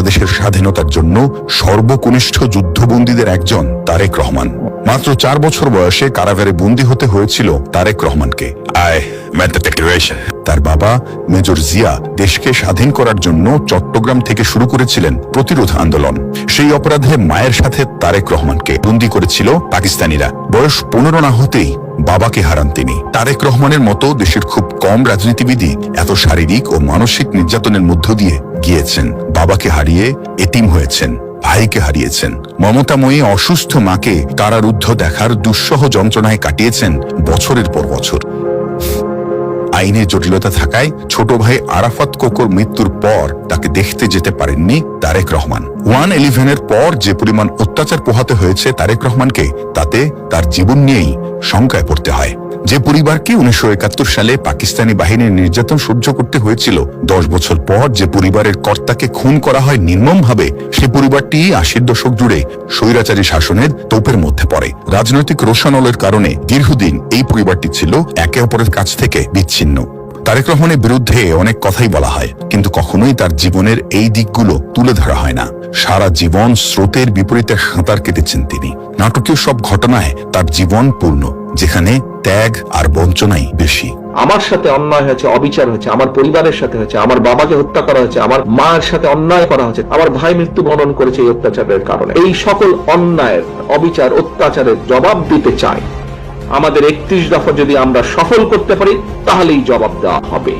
বাংলাদেশের স্বাধীনতার জন্য সর্বকনিষ্ঠ যুদ্ধবন্দীদের একজন তারেক রহমান। মাত্র 4 বছর বয়সে কারাগারে বন্দী হতে হয়েছিল তারেক রহমানকে। তার বাবা মেজর জিয়া দেশকে স্বাধীন করার জন্য চট্টগ্রাম থেকে শুরু করেছিলেন প্রতিরোধ আন্দোলন। সেই অপরাধে মায়ের সাথে তারেক রহমানকে বন্দী করেছিল পাকিস্তানিরা। বয়স 15 না হতেই বাবাকে হারান তিনি। তারেক রহমানের মতো দেশের খুব কম রাজনীতিবিদই এত শারীরিক ও মানসিক নির্যাতনের মধ্য দিয়ে গিয়েছেন। বাবাকে হারিয়ে এতিম হয়েছেন, ভাইকে হারিয়েছেন, মমতাময়ী অসুস্থ মাকে কারারুদ্ধ দেখার দুঃসহ যন্ত্রণায় কাটিয়েছেন বছরের পর বছর। আইনের জটিলতা থাকায় ছোট ভাই আরাফাত কোকোর মৃত্যুর পর তাকে দেখতে যেতে পারেননি তারেক রহমান। 1/11-এর পর যে পরিমাণ অত্যাচার পোহাতে হয়েছে তারেক রহমানকে, তাতে তার জীবন নিয়েই শঙ্কায় পড়তে হয়। যে পরিবারকে 1971 সালে পাকিস্তানি বাহিনীর নির্যাতন সহ্য করতে হয়েছিল, 10 বছর পর যে পরিবারের কর্তাকে খুন করা হয় নির্মমভাবে, সে পরিবারটি 80-র দশক জুড়ে স্বৈরাচারী শাসনের তোপের মধ্যে পড়ে। রাজনৈতিক রোষানলের কারণে দীর্ঘদিন এই পরিবারটি ছিল একে অপরের কাছ থেকে বিচ্ছিন্ন। তারেক রহমানের বিরুদ্ধে অনেক কথাই বলা হয়, কিন্তু কখনোই তার জীবনের এই দিকগুলো তুলে ধরা হয় না। সারা জীবন স্রোতের বিপরীতে সাঁতার কেটেছেন তিনি। নাটকীয় সব ঘটনায় তার জীবন পূর্ণ, যেখানে ত্যাগ আর বঞ্চনাই বেশি। আমার সাথে অন্যায় হয়েছে, অবিচার হয়েছে, আমার পরিবারের সাথে হয়েছে, আমার বাবাকে হত্যা করা হয়েছে, আমার মায়ের সাথে অন্যায় করা হয়েছে, আমার ভাই মৃত্যুবরণ করেছে এই অত্যাচারের কারণে। এই সকল অন্যায়ের, অবিচার, অত্যাচারের জবাব দিতে চাই। আমাদের 31 দফা যদি আমরা সফল করতে পারি, তাহলেই জবাব দেওয়া হবে।